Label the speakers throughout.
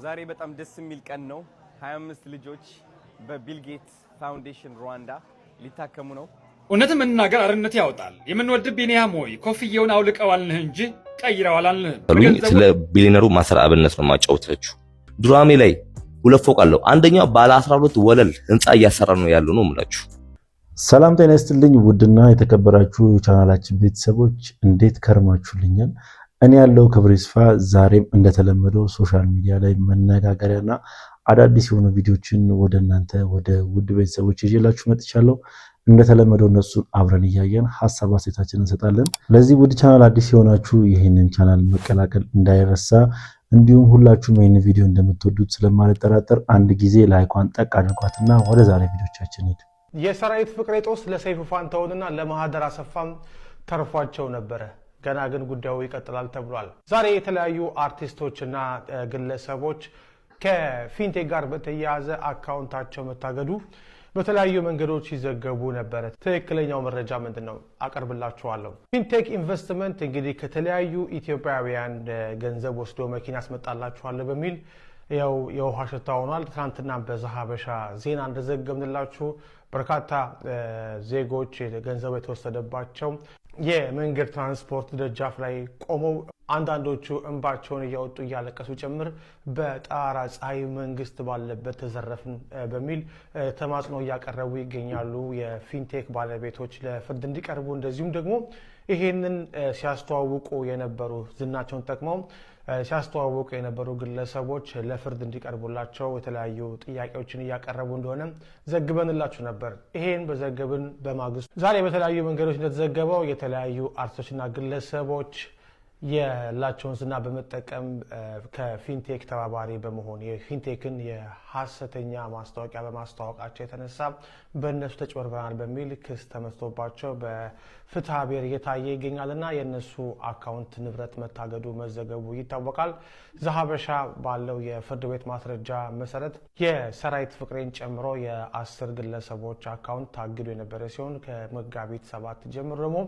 Speaker 1: ዛሬ በጣም ደስ የሚል ቀን ነው። 25 ልጆች በቢል ጌትስ ፋውንዴሽን ሩዋንዳ ሊታከሙ ነው።
Speaker 2: እውነትም መናገር አርነት ያወጣል። የምንወድ ቢኒያም ሆይ ኮፍያውን አውልቀዋልንህ እንጂ ቀይረዋል አልንህ።
Speaker 3: ስለ ቢሊነሩ ማሰር አብነት ነው ማጫወታችሁ። ዱራሜ ላይ ሁለት ፎቅ አለው። አንደኛው ባለ 12 ወለል ህንጻ እያሰራ ነው ያለው ነው የምላችሁ።
Speaker 4: ሰላም ጤና ይስጥልኝ ውድና የተከበራችሁ ቻናላችን ቤተሰቦች እንዴት ከርማችሁልኛል? እኔ ያለው ክብር ይስፋ ዛሬም እንደተለመደው ሶሻል ሚዲያ ላይ መነጋገሪያና አዳዲስ የሆኑ ቪዲዮችን ወደ እናንተ ወደ ውድ ቤተሰቦች ይዤላችሁ መጥቻለሁ። እንደተለመደው እነሱን አብረን እያየን ሐሳብ አስተያየታችንን እንሰጣለን። ለዚህ ውድ ቻናል አዲስ የሆናችሁ ይህንን ቻናል መቀላቀል እንዳይረሳ፣ እንዲሁም ሁላችሁም ይህን ቪዲዮ እንደምትወዱት ስለማልጠራጠር አንድ ጊዜ ላይኳን ጠቅ አድርጓትና ወደ ዛሬ ቪዲዮቻችን ሄድ።
Speaker 5: የሰራዊት ፍቅሬ ጦስ ለሰይፉ ፋንታሁንና ለማህደር አሰፋም ተርፏቸው ነበረ። ገና ግን ጉዳዩ ይቀጥላል ተብሏል። ዛሬ የተለያዩ አርቲስቶችና ግለሰቦች ከፊንቴክ ጋር በተያያዘ አካውንታቸው መታገዱ በተለያዩ መንገዶች ይዘገቡ ነበረ። ትክክለኛው መረጃ ምንድነው? አቀርብላችኋለሁ። ፊንቴክ ኢንቨስትመንት እንግዲህ ከተለያዩ ኢትዮጵያውያን ገንዘብ ወስዶ መኪና ያስመጣላችኋለሁ በሚል ያው የውሃ ሽታ ሆኗል። ትናንትና በዛሀበሻ ዜና እንደዘገብንላችሁ በርካታ ዜጎች ገንዘብ የተወሰደባቸው የመንገድ ትራንስፖርት ደጃፍ ላይ ቆመው አንዳንዶቹ እንባቸውን እያወጡ እያለቀሱ ጭምር በጣራ ፀሐይ መንግስት ባለበት ተዘረፍን በሚል ተማጽኖ እያቀረቡ ይገኛሉ። የፊንቴክ ባለቤቶች ለፍርድ እንዲቀርቡ እንደዚሁም ደግሞ ይሄንን ሲያስተዋውቁ የነበሩ ዝናቸውን ጠቅመው ሲያስተዋውቁ የነበሩ ግለሰቦች ለፍርድ እንዲቀርቡላቸው የተለያዩ ጥያቄዎችን እያቀረቡ እንደሆነ ዘግበንላችሁ ነበር። ይሄን በዘገብን በማግስቱ ዛሬ በተለያዩ መንገዶች እንደተዘገበው የተለያዩ አርቲስቶችና ግለሰቦች ያላቸውን ዝና በመጠቀም ከፊንቴክ ተባባሪ በመሆን የፊንቴክን የሐሰተኛ ማስታወቂያ በማስተዋወቃቸው የተነሳ በእነሱ ተጭበርብረናል በሚል ክስ ተመስቶባቸው በፍትሐ ብሔር እየታየ ይገኛልና የእነሱ አካውንት ንብረት መታገዱ መዘገቡ ይታወቃል። ዛሀበሻ ባለው የፍርድ ቤት ማስረጃ መሰረት የሰራዊት ፍቅሬን ጨምሮ የ10 ግለሰቦች አካውንት ታግዶ የነበረ ሲሆን ከመጋቢት 7 ጀምሮ ደግሞ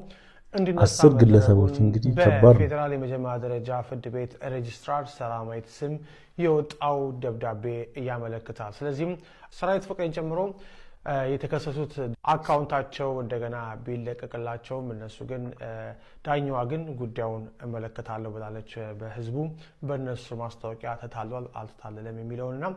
Speaker 4: 10 ግለሰቦች እንግዲህ
Speaker 5: በፌዴራል የመጀመሪያ ደረጃ ፍርድ ቤት ሬጅስትራር ሰላማዊት ስም የወጣው ደብዳቤ ያመለክታል። ስለዚህም ሰራዊት ፍቅሬን ጨምሮ የተከሰሱት አካውንታቸው እንደገና ቢለቀቅላቸውም እነሱ ግን ዳኛዋ ግን ጉዳዩን እመለከታለሁ ብላለች። በህዝቡ በእነሱ ማስታወቂያ ተታሏል አልተታለለም የሚለውንና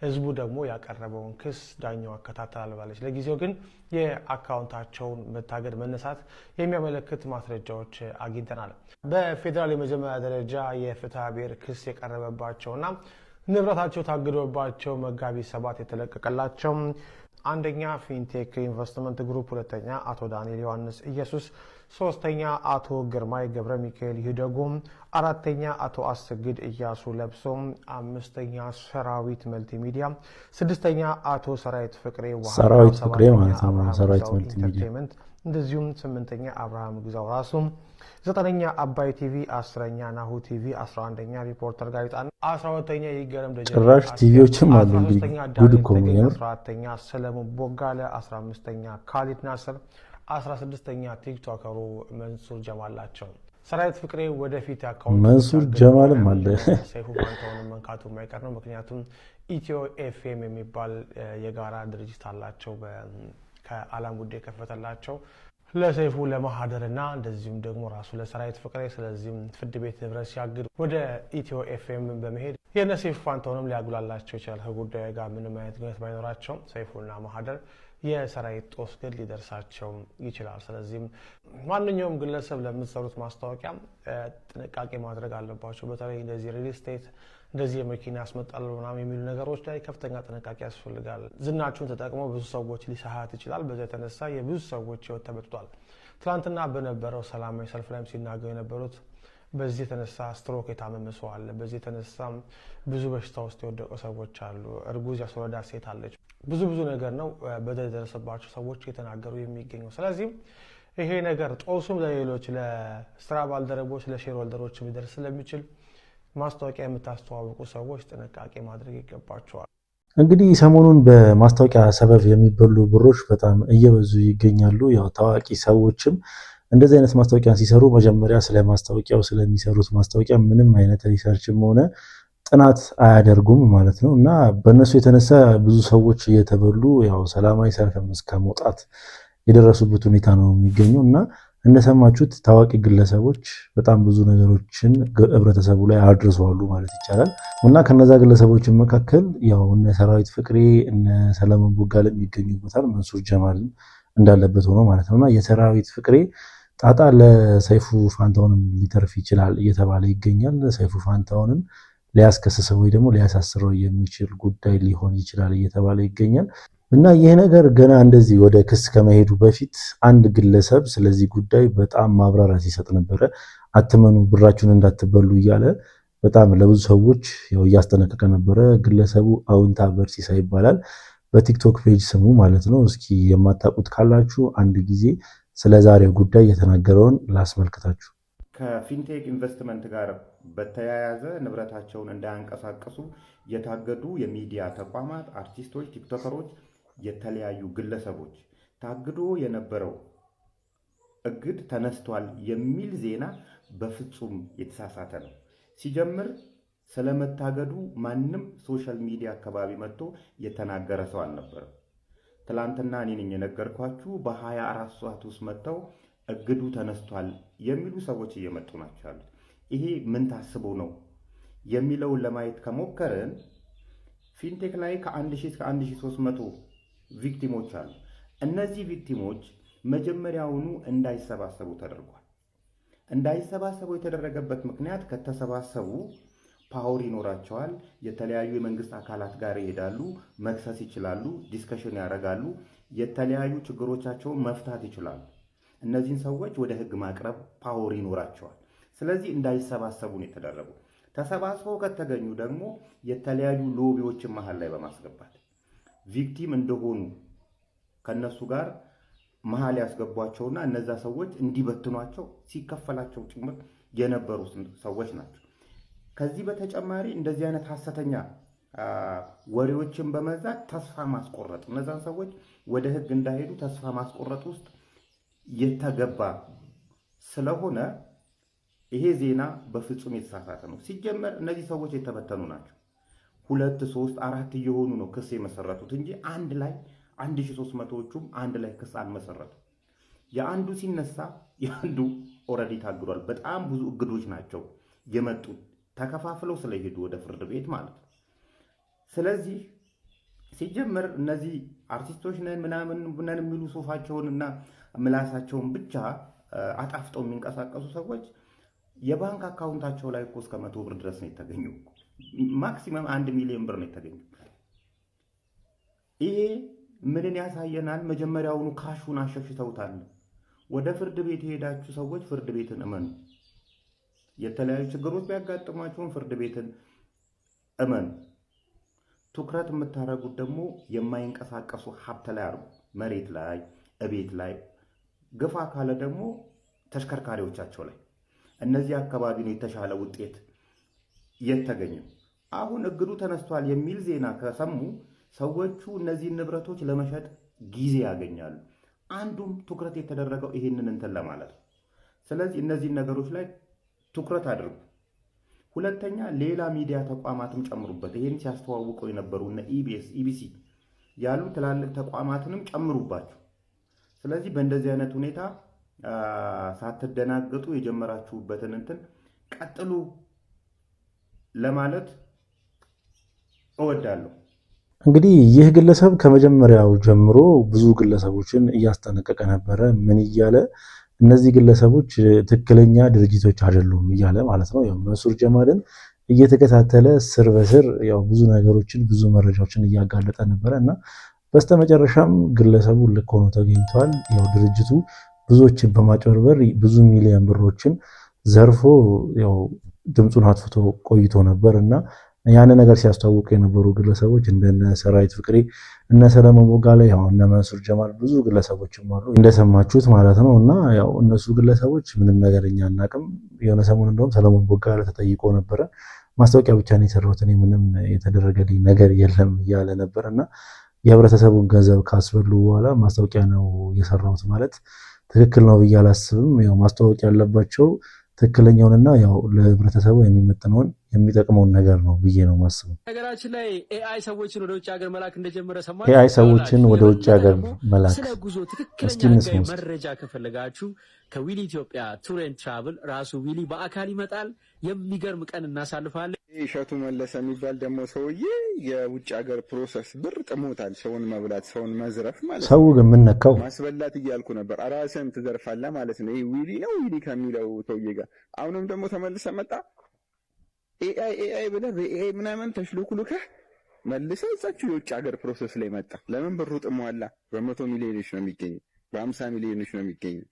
Speaker 5: ህዝቡ ደግሞ ያቀረበውን ክስ ዳኛው አከታተላል ባለች። ለጊዜው ግን የአካውንታቸውን መታገድ መነሳት የሚያመለክት ማስረጃዎች አግኝተናል። በፌዴራል የመጀመሪያ ደረጃ የፍትሐ ብሔር ክስ የቀረበባቸውና ንብረታቸው ታግዶባቸው መጋቢት 7 የተለቀቀላቸው አንደኛ ፊንቴክ ኢንቨስትመንት ግሩፕ፣ ሁለተኛ አቶ ዳንኤል ዮሐንስ ኢየሱስ፣ ሶስተኛ አቶ ግርማይ ገብረ ሚካኤል ይደጎም፣ አራተኛ አቶ አሰግድ እያሱ ለብሶም፣ አምስተኛ ሰራዊት መልቲሚዲያ፣ ስድስተኛ አቶ ሰራዊት ፍቅሬ
Speaker 4: ማለት ነው ሰራዊት መልቲሚዲያ፣
Speaker 5: እንደዚሁም ስምንተኛ አብርሃም ግዛው ራሱ፣ ዘጠነኛ አባይ ቲቪ፣ 10ኛ ናሁ ቲቪ፣ 11ኛ ሪፖርተር ጋዜጣ፣ 12ኛ ይገረም ደጀ
Speaker 4: ጭራሽ ቲቪዎችም አሉ። እንግዲህ ጉድ እኮ ነው።
Speaker 5: 14ኛ ሰለሞን ቦጋለ፣ 15ኛ ካሊድ ናስር፣ 16ኛ ቲክቶከሩ መንሱር ጀማል ናቸው። ሰራዊት ፍቅሬ ወደፊት አካውንት
Speaker 4: መንሱር ጀማልም አለ።
Speaker 5: ሰይፉ ፋንታሁን መንካቱ የማይቀር ነው። ምክንያቱም ኢትዮ ኤፍኤም የሚባል የጋራ ድርጅት አላቸው ከአላም ጉዳይ የከፈተላቸው ለሰይፉ ለማህደርና እንደዚሁም ደግሞ ራሱ ለሰራዊት ፍቅሬ። ስለዚህም ፍርድ ቤት ንብረት ሲያግድ ወደ ኢትዮ ኤፍኤም በመሄድ የነ ሰይፉ ፋንታሁንም ሊያጉላላቸው ይችላል። ከጉዳዩ ጋር ምንም አይነት ግንኙነት ባይኖራቸው ሰይፉና ማህደር የሰራዊት ጦስ ግን ሊደርሳቸው ይችላል። ስለዚህም ማንኛውም ግለሰብ ለምትሰሩት ማስታወቂያ ጥንቃቄ ማድረግ አለባቸው። በተለይ እንደዚህ ሪል ስቴት እንደዚህ የመኪና ያስመጣሉ ምናምን የሚሉ ነገሮች ላይ ከፍተኛ ጥንቃቄ ያስፈልጋል። ዝናችሁን ተጠቅሞ ብዙ ሰዎች ሊሳሃት ይችላል። በዛ የተነሳ የብዙ ሰዎች ህይወት ተበጥቷል። ትናንትና በነበረው ሰላማዊ ሰልፍ ላይም ሲናገሩ የነበሩት በዚህ የተነሳ ስትሮክ የታመመ ሰው አለ። በዚህ የተነሳ ብዙ በሽታ ውስጥ የወደቁ ሰዎች አሉ። እርጉዝ ያስወለዳት ሴት አለች። ብዙ ነገር ነው በደል የደረሰባቸው ሰዎች እየተናገሩ የሚገኘው። ስለዚህም ይሄ ነገር ጦሱም ለሌሎች ለስራ ባልደረቦች ለሼር ሆልደሮች ሊደርስ ስለሚችል ማስታወቂያ የምታስተዋውቁ ሰዎች ጥንቃቄ ማድረግ ይገባቸዋል።
Speaker 4: እንግዲህ ሰሞኑን በማስታወቂያ ሰበብ የሚበሉ ብሮች በጣም እየበዙ ይገኛሉ። ያው ታዋቂ ሰዎችም እንደዚህ አይነት ማስታወቂያ ሲሰሩ መጀመሪያ ስለ ማስታወቂያው ስለሚሰሩት ማስታወቂያ ምንም አይነት ሪሰርችም ሆነ ጥናት አያደርጉም ማለት ነው። እና በእነሱ የተነሳ ብዙ ሰዎች እየተበሉ ያው ሰላማዊ ሰልፍም እስከ መውጣት የደረሱበት ሁኔታ ነው የሚገኘው። እና እንደሰማችሁት ታዋቂ ግለሰቦች በጣም ብዙ ነገሮችን ህብረተሰቡ ላይ አድርሰዋሉ ማለት ይቻላል። እና ከነዛ ግለሰቦች መካከል ያው እነ ሰራዊት ፍቅሬ እነ ሰለሞን ቦጋለም ይገኙበታል። መንሱር ጀማልም እንዳለበት ሆኖ ማለት ነውና የሰራዊት ፍቅሬ ጣጣ ለሰይፉ ፋንታውንም ሊተርፍ ይችላል እየተባለ ይገኛል። ሰይፉ ፋንታውንም ሊያስከስሰው ወይ ደግሞ ሊያሳስረው የሚችል ጉዳይ ሊሆን ይችላል እየተባለ ይገኛል። እና ይህ ነገር ገና እንደዚህ ወደ ክስ ከመሄዱ በፊት አንድ ግለሰብ ስለዚህ ጉዳይ በጣም ማብራሪያ ሲሰጥ ነበረ። አትመኑ፣ ብራችሁን እንዳትበሉ እያለ በጣም ለብዙ ሰዎች ያው እያስጠነቀቀ ነበረ። ግለሰቡ አውንታ በርሲሳ ይባላል። በቲክቶክ ፔጅ ስሙ ማለት ነው። እስኪ የማታውቁት ካላችሁ አንድ ጊዜ ስለ ዛሬው ጉዳይ የተናገረውን ላስመልክታችሁ።
Speaker 6: ከፊንቴክ ኢንቨስትመንት ጋር በተያያዘ ንብረታቸውን እንዳያንቀሳቀሱ የታገዱ የሚዲያ ተቋማት፣ አርቲስቶች፣ ቲክቶከሮች፣ የተለያዩ ግለሰቦች ታግዶ የነበረው እግድ ተነስቷል የሚል ዜና በፍጹም የተሳሳተ ነው። ሲጀምር ስለመታገዱ ማንም ሶሻል ሚዲያ አካባቢ መጥቶ የተናገረ ሰው አልነበረም። ትላንትና እኔ ነኝ የነገርኳችሁ። በ24 ሰዓት ውስጥ መጥተው እግዱ ተነስቷል የሚሉ ሰዎች እየመጡ ናቸው ያሉት። ይሄ ምን ታስቦ ነው የሚለውን ለማየት ከሞከርን ፊንቴክ ላይ ከ1000 እስከ 1300 ቪክቲሞች አሉ። እነዚህ ቪክቲሞች መጀመሪያውኑ እንዳይሰባሰቡ ተደርጓል። እንዳይሰባሰቡ የተደረገበት ምክንያት ከተሰባሰቡ ፓወር ይኖራቸዋል፣ የተለያዩ የመንግስት አካላት ጋር ይሄዳሉ፣ መክሰስ ይችላሉ፣ ዲስከሽን ያደርጋሉ፣ የተለያዩ ችግሮቻቸውን መፍታት ይችላሉ። እነዚህን ሰዎች ወደ ህግ ማቅረብ ፓወር ይኖራቸዋል። ስለዚህ እንዳይሰባሰቡ ነው የተደረጉ። ተሰባስበው ከተገኙ ደግሞ የተለያዩ ሎቢዎችን መሀል ላይ በማስገባት ቪክቲም እንደሆኑ ከነሱ ጋር መሀል ያስገቧቸውና እነዛ ሰዎች እንዲበትኗቸው ሲከፈላቸው ጭምር የነበሩ ሰዎች ናቸው። ከዚህ በተጨማሪ እንደዚህ አይነት ሐሰተኛ ወሬዎችን በመዛት ተስፋ ማስቆረጥ፣ እነዛን ሰዎች ወደ ህግ እንዳይሄዱ ተስፋ ማስቆረጥ ውስጥ የተገባ ስለሆነ ይሄ ዜና በፍጹም የተሳሳተ ነው። ሲጀመር እነዚህ ሰዎች የተበተኑ ናቸው። 2፣ 3፣ 4 እየሆኑ ነው ክስ የመሰረቱት እንጂ አንድ ላይ 1300ዎቹም አንድ ላይ ክስ አልመሰረቱ። የአንዱ ሲነሳ የአንዱ ኦልሬዲ ታግዷል። በጣም ብዙ እግዶች ናቸው የመጡት ተከፋፍለው ስለሄዱ ወደ ፍርድ ቤት ማለት ነው። ስለዚህ ሲጀመር እነዚህ አርቲስቶች ነን ምናምን ነን የሚሉ ሱፋቸውንና ምላሳቸውን ብቻ አጣፍጠው የሚንቀሳቀሱ ሰዎች የባንክ አካውንታቸው ላይ እኮ እስከ 100 ብር ድረስ ነው የተገኘው። ማክሲመም 1 ሚሊዮን ብር ነው የተገኘው። ይሄ ምንን ያሳየናል? መጀመሪያውኑ ካሹን አሸሽተውታል። ወደ ፍርድ ቤት የሄዳችሁ ሰዎች ፍርድ ቤትን እመኑ። የተለያዩ ችግሮች ቢያጋጥሟችሁም ፍርድ ቤትን እመኑ። ትኩረት የምታደርጉት ደግሞ የማይንቀሳቀሱ ሀብት ላይ አድርጉ። መሬት ላይ፣ እቤት ላይ፣ ግፋ ካለ ደግሞ ተሽከርካሪዎቻቸው ላይ። እነዚህ አካባቢ ነው የተሻለ ውጤት የተገኘው። አሁን እግዱ ተነስቷል የሚል ዜና ከሰሙ ሰዎቹ እነዚህን ንብረቶች ለመሸጥ ጊዜ ያገኛሉ። አንዱም ትኩረት የተደረገው ይሄንን እንትን ለማለት ነው። ስለዚህ እነዚህን ነገሮች ላይ ትኩረት አድርጉ። ሁለተኛ ሌላ ሚዲያ ተቋማትም ጨምሩበት። ይሄን ሲያስተዋውቀው የነበሩ እነ ኢቢኤስ፣ ኢቢሲ ያሉ ትላልቅ ተቋማትንም ጨምሩባቸው። ስለዚህ በእንደዚህ አይነት ሁኔታ ሳትደናገጡ የጀመራችሁበትን እንትን ቀጥሉ ለማለት እወዳለሁ።
Speaker 4: እንግዲህ ይህ ግለሰብ ከመጀመሪያው ጀምሮ ብዙ ግለሰቦችን እያስጠነቀቀ ነበረ። ምን እያለ? እነዚህ ግለሰቦች ትክክለኛ ድርጅቶች አይደሉም እያለ ማለት ነው። መንሱር ጀማልን እየተከታተለ ስር በስር ያው ብዙ ነገሮችን ብዙ መረጃዎችን እያጋለጠ ነበረ እና በስተመጨረሻም ግለሰቡ ልክ ሆኖ ተገኝቷል። ያው ድርጅቱ ብዙዎችን በማጭበርበር ብዙ ሚሊዮን ብሮችን ዘርፎ ያው ድምፁን አጥፍቶ ቆይቶ ነበር እና ያን ነገር ሲያስተዋውቁ የነበሩ ግለሰቦች እንደነ ሰራዊት ፍቅሬ፣ እነ ሰለሞን ቦጋለ፣ ያው እነ መንሱር ጀማል ብዙ ግለሰቦችም አሉ እንደሰማችሁት ማለት ነው። እና ያው እነሱ ግለሰቦች ምንም ነገር እኛ አናውቅም። የሆነ ሰሞን እንደውም ሰለሞን ቦጋለ ተጠይቆ ነበረ። ማስታወቂያ ብቻ ነው የሰራሁት እኔ ምንም የተደረገልኝ ነገር የለም እያለ ነበር እና የህብረተሰቡን ገንዘብ ካስበሉ በኋላ ማስታወቂያ ነው የሰራሁት ማለት ትክክል ነው ብዬ አላስብም። ያው ማስታወቂያ ያለባቸው ትክክለኛውንና ያው ለህብረተሰቡ የሚመጥነውን የሚጠቅመውን ነገር ነው ብዬ ነው ማስበው።
Speaker 7: ነገራችን ላይ ኤአይ ሰዎችን ወደ ውጭ ሀገር መላክ እንደጀመረ ሰማችሁ?
Speaker 4: ኤአይ ሰዎችን ወደ ውጭ ሀገር መላክ።
Speaker 7: ስለ ጉዞ ትክክለኛ መረጃ ከፈለጋችሁ ከዊሊ ኢትዮጵያ ቱር ኤንድ ትራቭል ራሱ ዊሊ በአካል ይመጣል። የሚገርም ቀን እናሳልፋለን።
Speaker 8: እሸቱ መለሰ የሚባል ደግሞ ሰውዬ የውጭ ሀገር ፕሮሰስ ብር ጥሞታል። ሰውን መብላት፣ ሰውን መዝረፍ ማለት ነው።
Speaker 4: ሰው ግን ምን ነካው?
Speaker 8: ማስበላት እያልኩ ነበር። ራስህን ትዘርፋለህ ማለት ነው። ይሄ ዊሊ ነው ዊሊ ከሚለው ሰውዬ ጋር አሁንም ደግሞ ተመልሰ መጣ። ኤአይ ብለህ በኤአይ ምናምን ተሽሎኩልከህ መልሰህ እዛችሁ የውጭ ሀገር ፕሮሰስ ላይ መጣ። ለምን ብሩ ጥሟላ። በ100 ሚሊዮኖች ነው የሚገኘው፣ በ50 ሚሊዮኖች ነው የሚገኘው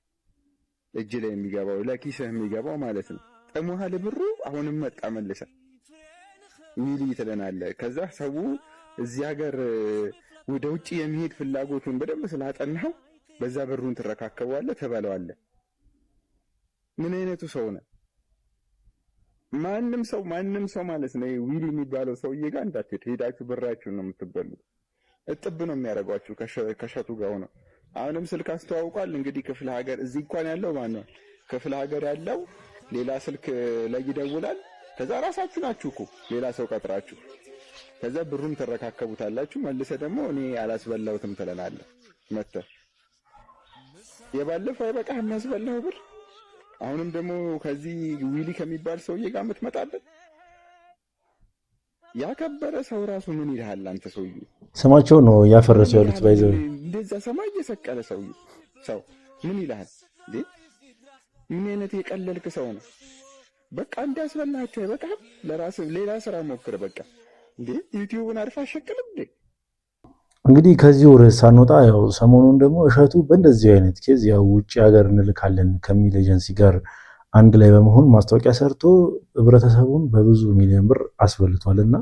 Speaker 8: እጅ ላይ የሚገባው ለኪስህ የሚገባው ማለት ነው። ጥሟል ብሩ። አሁንም መጣ መልሰህ ዊሊ ትለናለህ። ከዛ ሰው እዚህ ሀገር ወደ ውጭ የሚሄድ ፍላጎቱን በደንብ ስላጠናው በዛ ብሩን ትረካከበዋለህ፣ ትበለዋለህ። ምን አይነቱ ሰው ነው? ማንም ሰው ማለት ነው ዊሊ የሚባለው ሰውዬ ጋር እንዳትሄድ። ሄዳችሁ ብራችሁን ነው የምትበሉት። እጥብ ነው የሚያደርጓችሁ ከሸቱ ጋር ሆነው። አሁንም ስልክ አስተዋውቋል። እንግዲህ ክፍለ ሀገር እዚህ እንኳን ያለው ማን ነው? ክፍለ ሀገር ያለው ሌላ ስልክ ላይ ይደውላል። ከዛ ራሳችሁ ናችሁ እኮ ሌላ ሰው ቀጥራችሁ ከዛ ብሩን ተረካከቡታላችሁ። መልሰ ደግሞ እኔ አላስበላሁትም ትለናለህ። መተህ የባለፈው አይበቃህ የሚያስበላው ብር አሁንም ደግሞ ከዚህ ዊሊ ከሚባል ሰውዬ ጋር የምትመጣበት ያከበረ ሰው ራሱ ምን ይልሃል አንተ? ሰውዬ
Speaker 4: ስማቸው ነው ያፈረሱ ያሉት ባይዘው
Speaker 8: እንደዛ ሰማይ እየሰቀለ ሰው ምን ይልሃል እንዴ? ምን አይነት የቀለልክ ሰው ነው? በቃ እንዳስበላችሁ አይበቃም? ለራስህ ሌላ ስራ ሞክር። በቃ እንዴ ዩቲዩብን አርፋ አሸክልም እንዴ?
Speaker 4: እንግዲህ ከዚህ ርዕስ ሳንወጣ ያው ሰሞኑን ደግሞ እሸቱ በእንደዚህ አይነት ኬዝ ያው ውጭ ሀገር እንልካለን ከሚል ኤጀንሲ ጋር አንድ ላይ በመሆን ማስታወቂያ ሰርቶ ህብረተሰቡን በብዙ ሚሊዮን ብር አስበልቷልና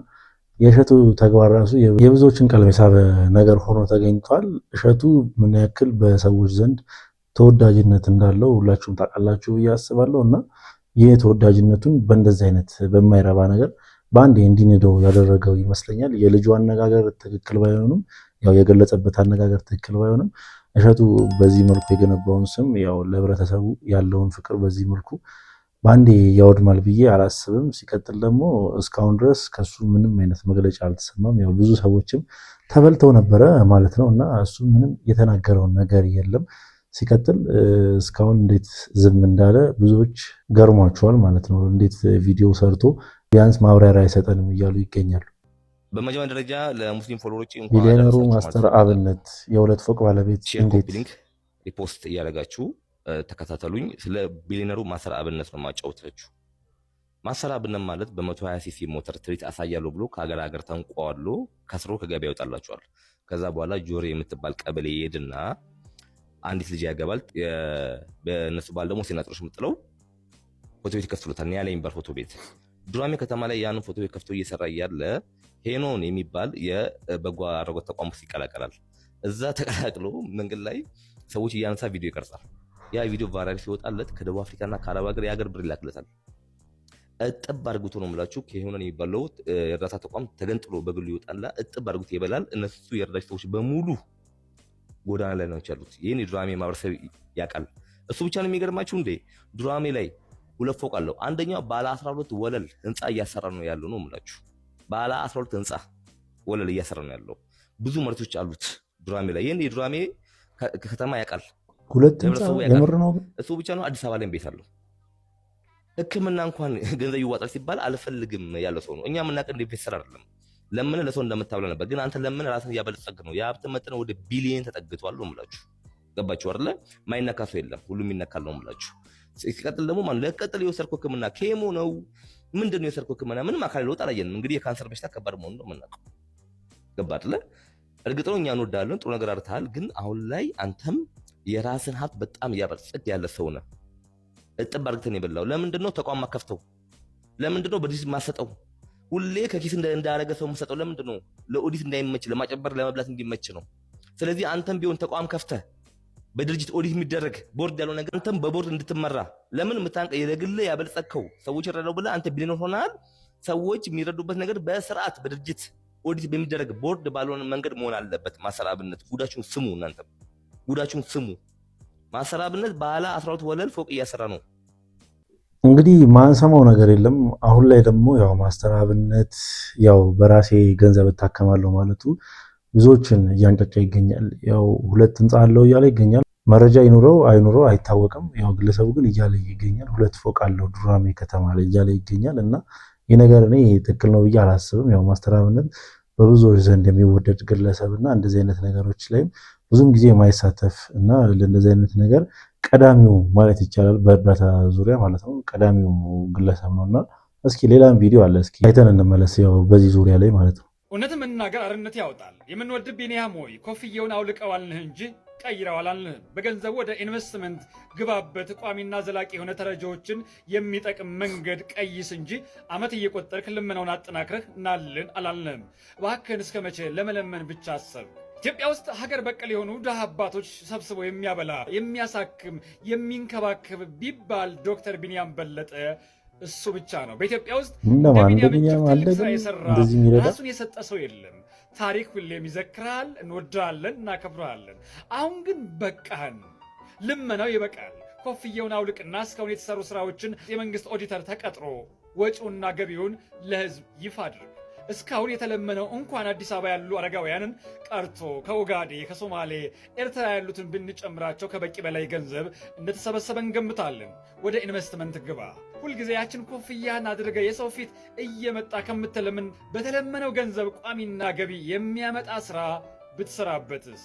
Speaker 4: የእሸቱ ተግባር ራሱ የብዙዎችን ቀልብ የሳበ ነገር ሆኖ ተገኝቷል። እሸቱ ምን ያክል በሰዎች ዘንድ ተወዳጅነት እንዳለው ሁላችሁም ታውቃላችሁ ብዬ አስባለሁ። እና ይህ ተወዳጅነቱን በእንደዚህ አይነት በማይረባ ነገር በአንዴ እንዲንደው ያደረገው ይመስለኛል። የልጁ አነጋገር ትክክል ባይሆንም ያው የገለጸበት አነጋገር ትክክል ባይሆንም እሸቱ በዚህ መልኩ የገነባውን ስም ያው ለህብረተሰቡ ያለውን ፍቅር በዚህ መልኩ በአንዴ ያወድማል ብዬ አላስብም። ሲቀጥል ደግሞ እስካሁን ድረስ ከሱ ምንም አይነት መግለጫ አልተሰማም። ያው ብዙ ሰዎችም ተበልተው ነበረ ማለት ነው እና እሱ ምንም የተናገረውን ነገር የለም። ሲቀጥል እስካሁን እንዴት ዝም እንዳለ ብዙዎች ገርሟቸዋል ማለት ነው። እንዴት ቪዲዮ ሰርቶ ቢያንስ ማብራሪያ አይሰጠንም እያሉ ይገኛሉ።
Speaker 3: በመጀመሪያ ደረጃ ለሙስሊም ፎሎወሮች
Speaker 4: ሚሊዮነሩ ማስተር አብነት የ2 ፎቅ ባለቤት እንዴት
Speaker 3: ሊንክ ሪፖስት እያደረጋችሁ ተከታተሉኝ። ስለ ቢሊዮነሩ ማስተር አብነት ነው ማጫወታችሁ። ማስተር አብነት ማለት በ120 ሲሲ ሞተር ትርኢት አሳያለሁ ብሎ ከሀገር ሀገር ተንቋሎ ከስሮ ከገበያ ይወጣላችኋል። ከዛ በኋላ ጆሬ የምትባል ቀበሌ ይሄድና አንዲት ልጅ ያገባል። በእነሱ ባል ደግሞ ሴናጥሮች የምጥለው ፎቶ ቤት ይከፍቱለታል። ኒያላ የሚባል ፎቶ ቤት ዱራሜ ከተማ ላይ ያንን ፎቶ ቤት ከፍቶ እየሰራ እያለ ሄኖን የሚባል የበጎ አድራጎት ተቋም ውስጥ ይቀላቀላል። እዛ ተቀላቅሎ መንገድ ላይ ሰዎች እያነሳ ቪዲዮ ይቀርጻል። ያ ቪዲዮ ቫይራል ሲወጣለት ከደቡብ አፍሪካና ከአረብ ሀገር የሀገር ብር ይላክለታል። እጥብ አድርጉት ነው የምላችሁ። ከሄኖን የሚባለው የእርዳታ ተቋም ተገንጥሎ በግሉ ይወጣላ እጥብ አድርጉት ይበላል። እነሱ የእርዳታ ሰዎች በሙሉ ጎዳና ላይ ነው ያሉት። ይህን የዱራሜ ማህበረሰብ ያውቃል። እሱ ብቻ ነው የሚገርማችሁ እንዴ? ዱራሜ ላይ 2 ፎቅ አለው። አንደኛው ባለ 12 ወለል ህንፃ እያሰራ ነው ያለው ነው የምላችሁ። ባለ 12 ህንፃ ወለል እያሰራ ነው ያለው። ብዙ መሬቶች አሉት ዱራሜ ላይ። ይህን የዱራሜ ከተማ ያውቃል።
Speaker 4: 2 ህንፃ የምር ነው።
Speaker 3: እሱ ብቻ ነው አዲስ አበባ ላይ ቤት አለው። ሕክምና እንኳን ገንዘብ ይዋጣል ሲባል አልፈልግም ያለው ሰው ነው። እኛ የምናውቅ እንደ ቤት ስራ አይደለም። ለምን ለሰው እንደምታብለ ነበር። ግን አንተ ለምን ራስን እያበለጸግ ነው። የሀብት መጠን ወደ ቢሊየን ተጠግቷል ነው የምላችሁ። ገባችሁ አይደለ? ማይነካ ሰው የለም፣ ሁሉም ይነካል ነው የምላችሁ። ሲቀጥል ደግሞ ማን ለቀጥል የወሰድከው ሕክምና ኬሞ ነው ምንድን ነው የወሰድከው ሕክምና? ምንም አካል ለውጥ አላየንም። እንግዲህ የካንሰር በሽታ ከባድ መሆኑን ነው የምናውቀው። ገባ አይደለ? እርግጥ ነው እኛ እንወዳለን፣ ጥሩ ነገር አርተሃል። ግን አሁን ላይ አንተም የራስን ሀብት በጣም እያበለጸግ ያለ ሰው ነህ። እጥብ አድርገህ ነው የበላው። ለምንድን ነው ተቋም ማከፍተው? ለምንድን ነው በዲስ ማሰጠው? ሁሌ ከኪስ እንዳረገ ሰው የምሰጠው ለምንድን ነው? ለኦዲት እንዳይመች፣ ለማጨበር፣ ለመብላት እንዲመች ነው። ስለዚህ አንተም ቢሆን ተቋም ከፍተህ በድርጅት ኦዲት የሚደረግ ቦርድ ያለው ነገር አንተም በቦርድ እንድትመራ ለምን ምታንቀ የግል ያበለጸከው ሰዎች ይረዳው ብለህ አንተ ቢሊዮነር ሆናል። ሰዎች የሚረዱበት ነገር በስርዓት በድርጅት ኦዲት በሚደረግ ቦርድ ባልሆነ መንገድ መሆን አለበት። ማስተር አብነት ጉዳችሁን ስሙ፣ እናንተም ጉዳችሁን ስሙ። ማስተር አብነት ባለ 12 ወለል ፎቅ እያሰራ ነው።
Speaker 4: እንግዲህ ማንሰማው ነገር የለም። አሁን ላይ ደግሞ ያው ማስተር አብነት ያው በራሴ ገንዘብ እታከማለሁ ማለቱ ብዙዎችን እያንጫጫ ይገኛል። ያው 2 ህንፃ አለው እያለ ይገኛል። መረጃ ይኑረው አይኑረው አይታወቅም። ያው ግለሰቡ ግን እያለ ይገኛል። 2 ፎቅ አለው ዱራሜ ከተማ ላይ እያለ ይገኛል። እና ይህ ነገር እኔ ትክክል ነው ብዬ አላስብም። ያው ማስተር አብነት በብዙዎች ዘንድ የሚወደድ ግለሰብ እና እንደዚህ አይነት ነገሮች ላይም ብዙም ጊዜ የማይሳተፍ እና ለእንደዚህ አይነት ነገር ቀዳሚው ማለት ይቻላል በእርዳታ ዙሪያ ማለት ነው ቀዳሚው ግለሰብ ነውና እስኪ ሌላም ቪዲዮ አለ እስኪ አይተን እንመለስ። ያው በዚህ ዙሪያ ላይ ማለት ነው።
Speaker 2: እውነትም መናገር አርነት ያወጣል። የምንወድ ቢኒያም ሆይ ኮፍያውን አውልቀዋልንህ እንጂ ቀይረዋላልንህ። በገንዘቡ ወደ ኢንቨስትመንት ግባበት፣ ቋሚና ዘላቂ የሆነ ተረጂዎችን የሚጠቅም መንገድ ቀይስ እንጂ አመት እየቆጠርክ ልመናውን አጠናክረህ እናልን አላልንህም። እባክህን እስከ መቼ ለመለመን ብቻ አሰብ? ኢትዮጵያ ውስጥ ሀገር በቀል የሆኑ ድሃ አባቶች ሰብስቦ የሚያበላ የሚያሳክም የሚንከባከብ ቢባል ዶክተር ቢኒያም በለጠ እሱ ብቻ ነው። በኢትዮጵያ ውስጥ እንደ ቢኒያም ትልቅ ስራ የሰራ ራሱን የሰጠ ሰው የለም። ታሪክ ሁሌም ይዘክራል። እንወዳለን፣ እናከብረሃለን። አሁን ግን በቃህን፣ ልመናው ይበቃል። ኮፍያውን አውልቅና እስካሁን የተሰሩ ስራዎችን የመንግስት ኦዲተር ተቀጥሮ ወጪውና ገቢውን ለህዝብ ይፋ አድርግ። እስካሁን የተለመነው እንኳን አዲስ አበባ ያሉ አረጋውያንን ቀርቶ ከኡጋዴ፣ ከሶማሌ፣ ኤርትራ ያሉትን ብንጨምራቸው ከበቂ በላይ ገንዘብ እንደተሰበሰበ እንገምታለን። ወደ ኢንቨስትመንት ግባ። ሁልጊዜ ያችን ኮፍያን አድርገ የሰው ፊት እየመጣ ከምትለምን በተለመነው ገንዘብ ቋሚና ገቢ የሚያመጣ ስራ ብትሰራበትስ?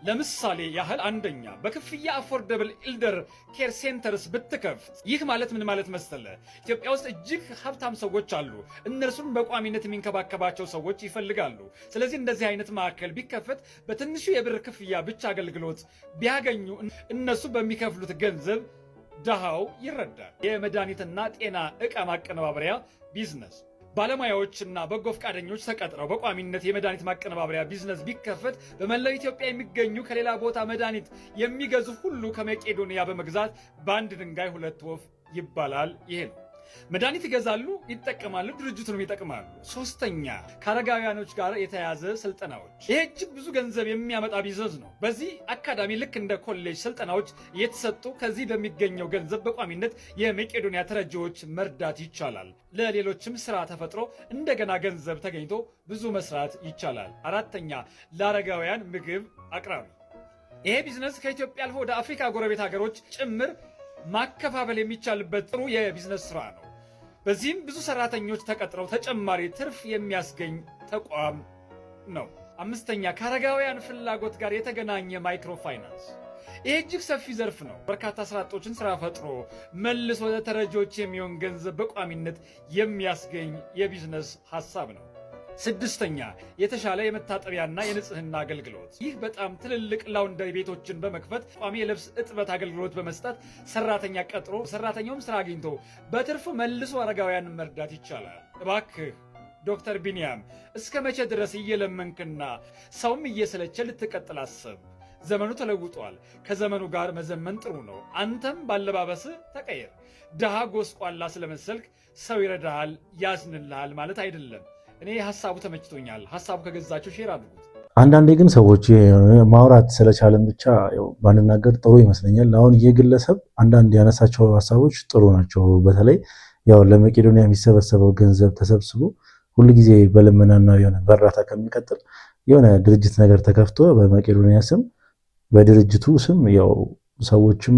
Speaker 2: ለምሳሌ ያህል አንደኛ በክፍያ አፎርደብል ኢልደር ኬር ሴንተርስ ብትከፍት። ይህ ማለት ምን ማለት መሰለ? ኢትዮጵያ ውስጥ እጅግ ሀብታም ሰዎች አሉ። እነርሱን በቋሚነት የሚንከባከባቸው ሰዎች ይፈልጋሉ። ስለዚህ እንደዚህ አይነት ማዕከል ቢከፈት በትንሹ የብር ክፍያ ብቻ አገልግሎት ቢያገኙ እነሱ በሚከፍሉት ገንዘብ ድሃው ይረዳል። የመድኃኒትና ጤና ዕቃ ማቀነባበሪያ ቢዝነስ ባለሙያዎችና በጎ ፈቃደኞች ተቀጥረው በቋሚነት የመድኃኒት ማቀነባበሪያ ቢዝነስ ቢከፈት በመላው ኢትዮጵያ የሚገኙ ከሌላ ቦታ መድኃኒት የሚገዙ ሁሉ ከመቄዶንያ በመግዛት በአንድ ድንጋይ 2 ወፍ ይባላል። ይሄ ነው። መድኃኒት ይገዛሉ፣ ይጠቀማሉ፣ ድርጅቱንም ይጠቅማሉ። ሶስተኛ ከአረጋውያኖች ጋር የተያዘ ስልጠናዎች። ይሄ እጅግ ብዙ ገንዘብ የሚያመጣ ቢዝነስ ነው። በዚህ አካዳሚ ልክ እንደ ኮሌጅ ስልጠናዎች እየተሰጡ ከዚህ በሚገኘው ገንዘብ በቋሚነት የመቄዶንያ ተረጂዎች መርዳት ይቻላል። ለሌሎችም ስራ ተፈጥሮ እንደገና ገንዘብ ተገኝቶ ብዙ መስራት ይቻላል። አራተኛ ለአረጋውያን ምግብ አቅራቢ። ይሄ ቢዝነስ ከኢትዮጵያ አልፎ ወደ አፍሪካ ጎረቤት ሀገሮች ጭምር ማከፋፈል የሚቻልበት ጥሩ የቢዝነስ ስራ ነው። በዚህም ብዙ ሰራተኞች ተቀጥረው ተጨማሪ ትርፍ የሚያስገኝ ተቋም ነው። አምስተኛ ከአረጋውያን ፍላጎት ጋር የተገናኘ ማይክሮ ፋይናንስ። ይህ እጅግ ሰፊ ዘርፍ ነው። በርካታ ስራ አጦችን ስራ ፈጥሮ መልሶ ለተረጂዎች የሚሆን ገንዘብ በቋሚነት የሚያስገኝ የቢዝነስ ሀሳብ ነው። ስድስተኛ የተሻለ የመታጠቢያና የንጽህና አገልግሎት። ይህ በጣም ትልልቅ ላውንደሪ ቤቶችን በመክፈት ቋሚ የልብስ እጥበት አገልግሎት በመስጠት ሰራተኛ ቀጥሮ ሰራተኛውም ስራ አግኝቶ በትርፉ መልሶ አረጋውያንን መርዳት ይቻላል። እባክህ ዶክተር ቢኒያም እስከ መቼ ድረስ እየለመንክና ሰውም እየሰለቸ ልትቀጥል አስብ? ዘመኑ ተለውጧል። ከዘመኑ ጋር መዘመን ጥሩ ነው። አንተም ባለባበስህ ተቀየር። ድሃ ጎስቋላ ስለመሰልክ ሰው ይረዳሃል፣ ያዝንልሃል ማለት አይደለም። እኔ ሀሳቡ ተመችቶኛል። ሀሳቡ ከገዛችሁ ሼር አድርጉት።
Speaker 4: አንዳንዴ ግን ሰዎች ማውራት ስለቻለን ብቻ ባንናገር ጥሩ ይመስለኛል። አሁን የግለሰብ አንዳንድ ያነሳቸው ሀሳቦች ጥሩ ናቸው። በተለይ ያው ለመቄዶንያ የሚሰበሰበው ገንዘብ ተሰብስቦ ሁልጊዜ በልመናና የሆነ በእርዳታ ከሚቀጥል የሆነ ድርጅት ነገር ተከፍቶ በመቄዶንያ ስም በድርጅቱ ስም ያው ሰዎችም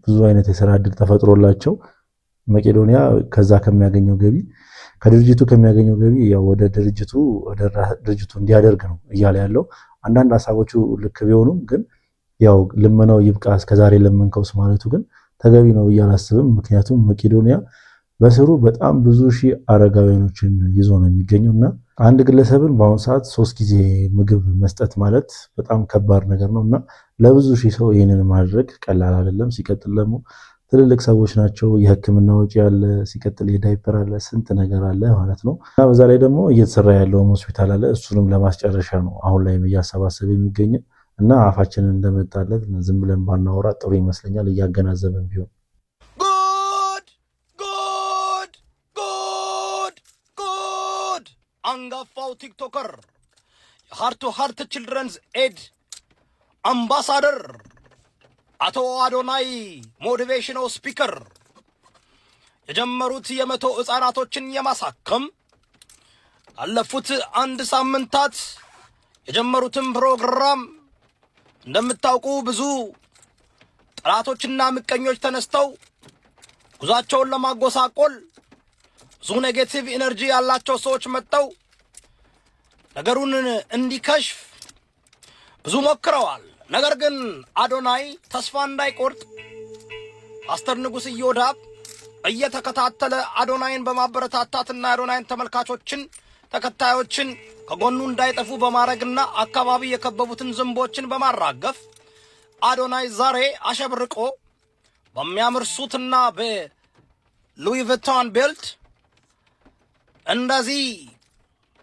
Speaker 4: ብዙ አይነት የስራ እድል ተፈጥሮላቸው መቄዶንያ ከዛ ከሚያገኘው ገቢ ከድርጅቱ ከሚያገኘው ገቢ ያው ወደ ድርጅቱ እንዲያደርግ ነው እያለ ያለው። አንዳንድ ሀሳቦቹ ልክ ቢሆኑም ግን ያው ልመናው ይብቃ እስከዛሬ ለመንከውስ ማለቱ ግን ተገቢ ነው ብዬ አላስብም። ምክንያቱም መቄዶንያ በስሩ በጣም ብዙ ሺህ አረጋውያኖችን ይዞ ነው የሚገኘው እና አንድ ግለሰብን በአሁኑ ሰዓት 3 ጊዜ ምግብ መስጠት ማለት በጣም ከባድ ነገር ነው እና ለብዙ ሺህ ሰው ይህንን ማድረግ ቀላል አይደለም። ሲቀጥል ደግሞ ትልልቅ ሰዎች ናቸው። የሕክምና ወጪ አለ፣ ሲቀጥል የዳይፐር አለ፣ ስንት ነገር አለ ማለት ነው እና በዛ ላይ ደግሞ እየተሰራ ያለውም ሆስፒታል አለ። እሱንም ለማስጨረሻ ነው አሁን ላይ እያሰባሰበ የሚገኘው እና አፋችንን እንደመጣለት ዝም ብለን ባናወራ ጥሩ ይመስለኛል፣ እያገናዘበን ቢሆን።
Speaker 9: ጉድ! አንጋፋው ቲክቶከር የሃርት ቱ ሃርት ችልድረንስ ኤድ አምባሳደር አቶ አዶናይ ሞቲቬሽናል ስፒከር የጀመሩት የመቶ ሕፃናቶችን የማሳከም አለፉት 1 ሳምንታት የጀመሩትን ፕሮግራም እንደምታውቁ ብዙ ጠላቶችና ምቀኞች ተነስተው ጉዟቸውን ለማጎሳቆል ብዙ ኔጌቲቭ ኢነርጂ ያላቸው ሰዎች መጥተው ነገሩን እንዲከሽፍ ብዙ ሞክረዋል። ነገር ግን አዶናይ ተስፋ እንዳይቆርጥ ፓስተር ንጉስ ኢዮዳብ እየተከታተለ አዶናይን በማበረታታትና አዶናይን ተመልካቾችን ተከታዮችን ከጎኑ እንዳይጠፉ በማድረግና አካባቢ የከበቡትን ዝንቦችን በማራገፍ አዶናይ ዛሬ አሸብርቆ በሚያምር ሱትና በሉዊ ቪቶን ቤልት እንደዚህ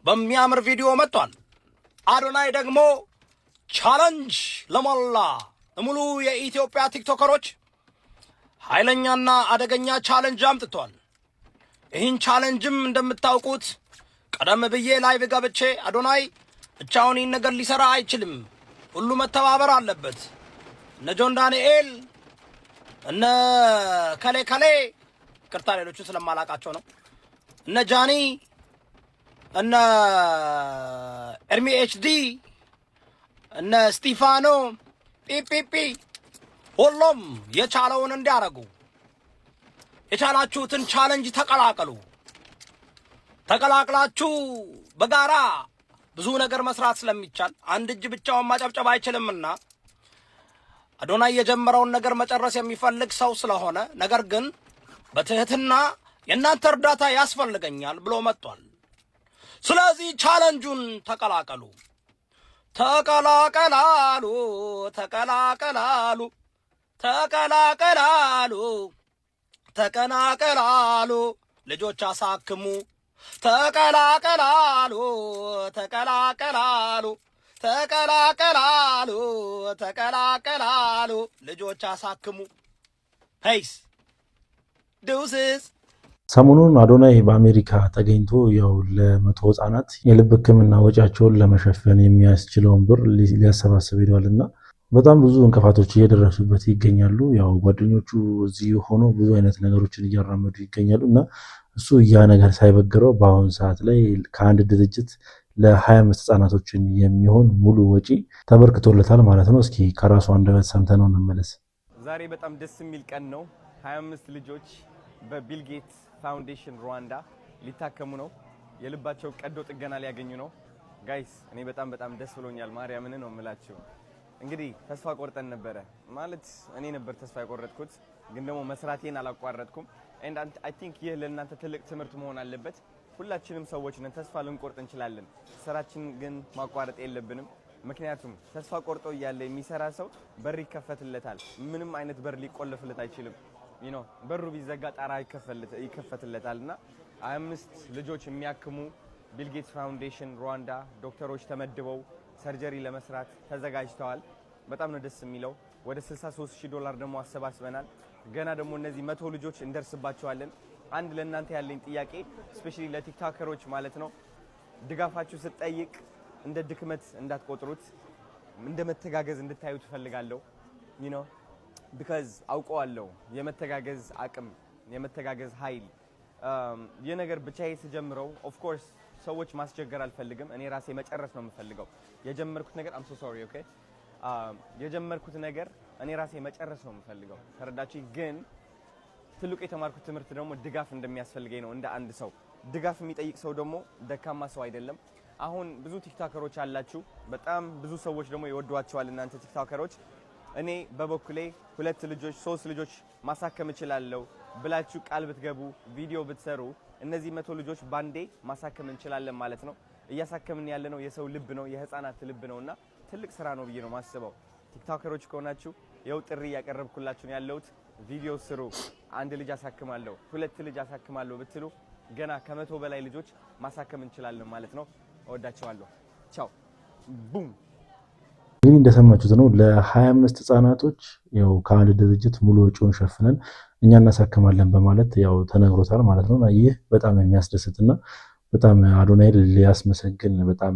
Speaker 9: በሚያምር ቪዲዮ መጥቷል። አዶናይ ደግሞ ቻሌንጅ ለሞላ ሙሉ የኢትዮጵያ ቲክቶከሮች ኃይለኛና አደገኛ ቻሌንጅ አምጥቷል። ይህን ቻሌንጅም እንደምታውቁት ቀደም ብዬ ላይቭ ገብቼ አዶናይ ብቻውን ይህን ነገር ሊሰራ አይችልም፣ ሁሉ መተባበር አለበት፣ እነ ጆን ዳንኤል እነ ከሌ ቅርታ ሌሎቹ ስለማላቃቸው ነው፣ እነ ጃኒ እነ ኤርሚ ኤችዲ እነ ስቲፋኖ ፒፒፒ ሁሉም የቻለውን እንዲያረጉ የቻላችሁትን ቻሌንጅ ተቀላቅላችሁ በጋራ ብዙ ነገር መስራት ስለሚቻል አንድ እጅ ብቻውን ማጨብጨብ አይችልምና አዶናይ የጀመረውን ነገር መጨረስ የሚፈልግ ሰው ስለሆነ ነገር ግን በትህትና የእናንተ እርዳታ ያስፈልገኛል ብሎ መጥቷል። ስለዚህ ቻሌንጁን ተቀላቀሉ ተቀላቀላሉ ልጆች አሳክሙ ተቀላቀላሉ ልጆች አሳክሙ ሄይስ ዱስስ
Speaker 4: ሰሞኑን አዶናይ በአሜሪካ ተገኝቶ ያው ለ100 ህጻናት የልብ ህክምና ወጪያቸውን ለመሸፈን የሚያስችለውን ብር ሊያሰባስብ ሄዷልና በጣም ብዙ እንቅፋቶች እየደረሱበት ይገኛሉ። ያው ጓደኞቹ እዚህ ሆኖ ብዙ አይነት ነገሮችን እያራመዱ ይገኛሉ እና እሱ ያ ነገር ሳይበግረው በአሁን ሰዓት ላይ ከአንድ ድርጅት ለ25 ህጻናቶችን የሚሆን ሙሉ ወጪ ተበርክቶለታል ማለት ነው። እስኪ ከራሱ አንደበት ሰምተነው እንመለስ።
Speaker 1: ዛሬ በጣም ደስ የሚል ቀን ነው። 25 ልጆች በቢል ጌትስ ፋውንዴሽን ሩዋንዳ ሊታከሙ ነው። የልባቸው ቀዶ ጥገና ሊያገኙ ነው። ጋይስ እኔ በጣም ደስ ብሎኛል። ማርያምን ነው የምላችሁ። እንግዲህ ተስፋ ቆርጠን ነበረ ማለት እኔ ነበር ተስፋ የቆረጥኩት፣ ግን ደግሞ መስራቴን አላቋረጥኩም። and I think ይህ ለእናንተ ትልቅ ትምህርት መሆን አለበት። ሁላችንም ሰዎች ነን፣ ተስፋ ልንቆርጥ እንችላለን። ስራችን ግን ማቋረጥ የለብንም። ምክንያቱም ተስፋ ቆርጦ እያለ የሚሰራ ሰው በር ይከፈትለታል። ምንም አይነት በር ሊቆለፍለት አይችልም። በሩ ቢዘጋ ጣራ ይከፈትለታልና 25 ልጆች የሚያክሙ ቢል ጌትስ ፋውንዴሽን ሩዋንዳ ዶክተሮች ተመድበው ሰርጀሪ ለመስራት ተዘጋጅተዋል። በጣም ነው ደስ የሚለው። ወደ $63,000 ደግሞ አሰባስበናል። ገና ደግሞ እነዚህ 100 ልጆች እንደርስባቸዋለን። አንድ ለእናንተ ያለኝ ጥያቄ ስፔሻሊ ለቲክቶከሮች ማለት ነው፣ ድጋፋችሁ ስትጠይቅ እንደ ድክመት እንዳትቆጥሩት፣ እንደ መተጋገዝ እንድታዩ ትፈልጋለሁ። because አውቀዋለሁ የመተጋገዝ አቅም የመተጋገዝ ኃይል ይህ ነገር ብቻዬ ስጀምረው ኦፍ ኮርስ ሰዎች ማስቸገር አልፈልግም። እኔ ራሴ መጨረስ ነው የምፈልገው። የጀመርኩት ነገር I'm so sorry okay የጀመርኩት ነገር እኔ ራሴ መጨረስ ነው የምፈልገው። ተረዳችሁ? ግን ትልቁ የተማርኩት ትምህርት ደግሞ ድጋፍ እንደሚያስፈልገኝ ነው። እንደ አንድ ሰው ድጋፍ የሚጠይቅ ሰው ደግሞ ደካማ ሰው አይደለም። አሁን ብዙ ቲክቶከሮች አላችሁ፣ በጣም ብዙ ሰዎች ደግሞ ይወዷቸዋል እናንተ ቲክቶከሮች። እኔ በበኩሌ 2 ልጆች 3 ልጆች ማሳከም እችላለሁ ብላችሁ ቃል ብትገቡ ቪዲዮ ብትሰሩ እነዚህ 100 ልጆች ባንዴ ማሳከም እንችላለን ማለት ነው። እያሳከምን ያለነው የሰው ልብ ነው፣ የህፃናት ልብ ነውና ትልቅ ስራ ነው ብዬ ነው ማስበው። ቲክቶከሮች ከሆናችሁ የው ጥሪ ያቀርብኩላችሁ ነው ያለሁት። ቪዲዮ ስሩ። 1 ልጅ አሳክማለሁ 2 ልጅ አሳክማለሁ ብትሉ ገና ከ100 በላይ ልጆች ማሳከም እንችላለን ማለት ነው። እወዳችኋለሁ። ቻው ቡም።
Speaker 4: እንግዲህ እንደሰማችሁት ነው ለ25 ህጻናቶች ያው ከአንድ ድርጅት ሙሉ ወጪውን ሸፍነን እኛ እናሳክማለን በማለት ያው ተነግሮታል ማለት ነው። ይህ በጣም የሚያስደስትና በጣም አዶናይ ሊያስመሰግን በጣም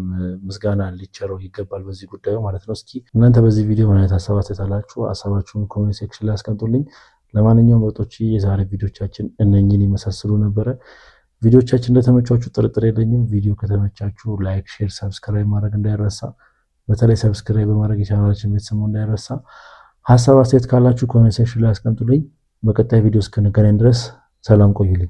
Speaker 4: ምስጋና ሊቸረው ይገባል በዚህ ጉዳዩ ማለት ነው። እስኪ እናንተ በዚህ ቪዲዮ ምን አይነት ሀሳብ አስተያየት አላችሁ? ሀሳባችሁን ኮሜንት ሴክሽን ላይ አስቀምጡልኝ። ለማንኛውም ወጦች የዛሬ ቪዲዮቻችን እነኚህን ይመሳሰሉ ነበረ። ቪዲዮቻችን እንደተመቻችሁ ጥርጥር የለኝም። ቪዲዮ ከተመቻችሁ ላይክ፣ ሼር፣ ሰብስክራይብ ማድረግ እንዳይረሳ። በተለይ ሰብስክራይብ በማድረግ የቻናላችን ቤተሰብ እንዳይረሳ። ሀሳብ አስተያየት ካላችሁ ኮሜንት ሴክሽን ላይ አስቀምጡልኝ። በቀጣይ ቪዲዮ እስክንገናኝ ድረስ ሰላም ቆዩልኝ።